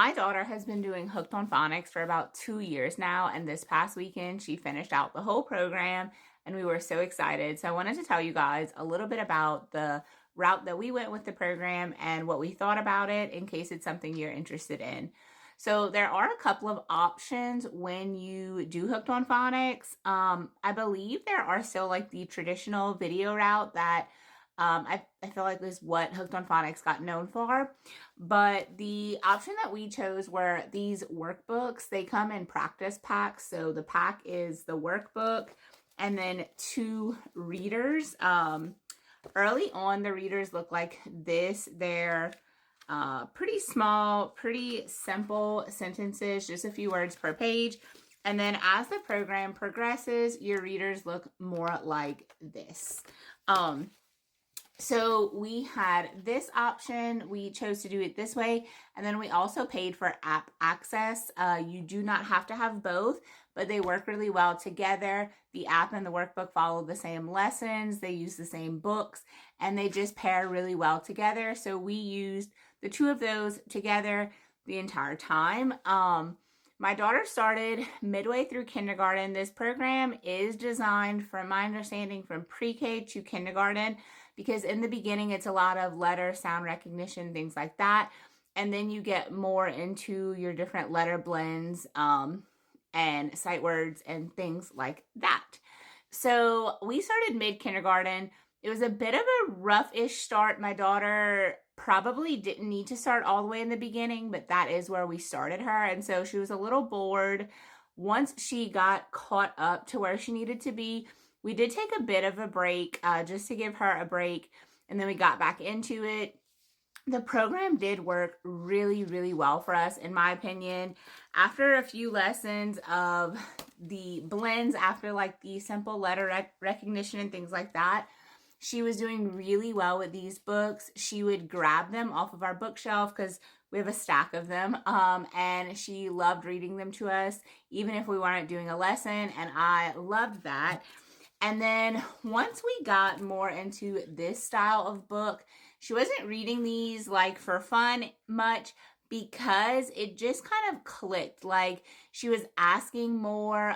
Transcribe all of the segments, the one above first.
My daughter has been doing Hooked on Phonics for about 2 years now, and this past weekend she finished out the whole program, and we were so excited. So I wanted to tell you guys a little bit about the route that we went with the program and what we thought about it in case it's something you're interested in. So there are a couple of options when you do Hooked on Phonics. I believe there are still like the traditional video route that I feel like is what Hooked on Phonics got known for. But the option that we chose were these workbooks. They come in practice packs. So the pack is the workbook and then two readers. Early on, the readers look like this. They're pretty small, pretty simple sentences, just a few words per page. And then as the program progresses, your readers look more like this. So we had this option. We chose to do it this way. And then we also paid for app access. You do not have to have both, but they work really well together. The app and the workbook follow the same lessons. They use the same books, and they just pair really well together. So we used the two of those together the entire time. My daughter started midway through kindergarten. This program is designed, from my understanding, from pre-K to kindergarten, because in the beginning it's a lot of letter, sound recognition, things like that. And then you get more into your different letter blends and sight words and things like that. So we started mid-kindergarten. It was a bit of a rough-ish start. My daughter probably didn't need to start all the way in the beginning, but that is where we started her. And so she was a little bored. Once she got caught up to where she needed to be, we did take a bit of a break just to give her a break, and then we got back into it. The program did work really, really well for us, in my opinion. After a few lessons of the blends, after like the simple letter recognition and things like that, she was doing really well with these books. She would grab them off of our bookshelf because we have a stack of them, and she loved reading them to us, even if we weren't doing a lesson, and I loved that. And then once we got more into this style of book, she wasn't reading these like for fun much, because it just kind of clicked. Like, she was asking more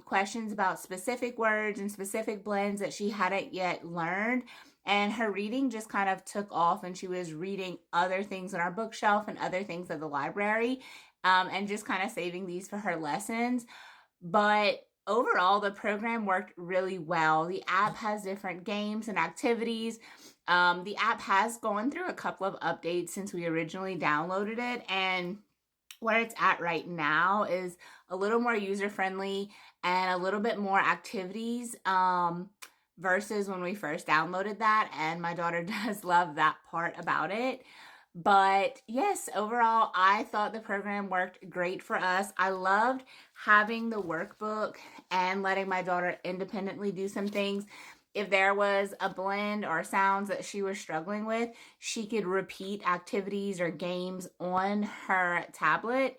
questions about specific words and specific blends that she hadn't yet learned. And her reading just kind of took off, and she was reading other things on our bookshelf and other things at the library, and just kind of saving these for her lessons. But overall, the program worked really well. The app has different games and activities. The app has gone through a couple of updates since we originally downloaded it, and where it's at right now is a little more user-friendly and a little bit more activities versus when we first downloaded that, and my daughter does love that part about it. But yes, overall, I thought the program worked great for us. I loved having the workbook and letting my daughter independently do some things. If there was a blend or sounds that she was struggling with, she could repeat activities or games on her tablet.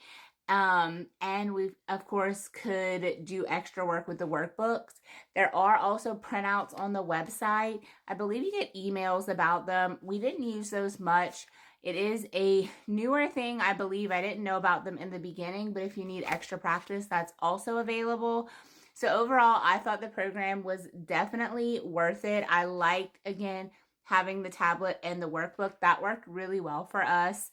And we, of course, could do extra work with the workbooks. There are also printouts on the website. I believe you get emails about them. We didn't use those much. It is a newer thing, I believe. I didn't know about them in the beginning, but if you need extra practice, that's also available. So overall, I thought the program was definitely worth it. I liked, again, having the tablet and the workbook. That worked really well for us.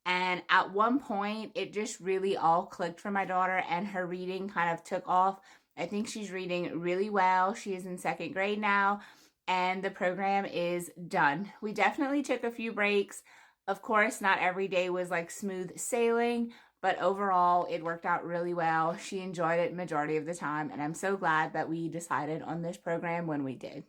And at one point, it just really all clicked for my daughter, and her reading kind of took off. I think she's reading really well. She is in 2nd grade now, and the program is done. We definitely took a few breaks. Of course, not every day was like smooth sailing, but overall it worked out really well. She enjoyed it majority of the time, and I'm so glad that we decided on this program when we did.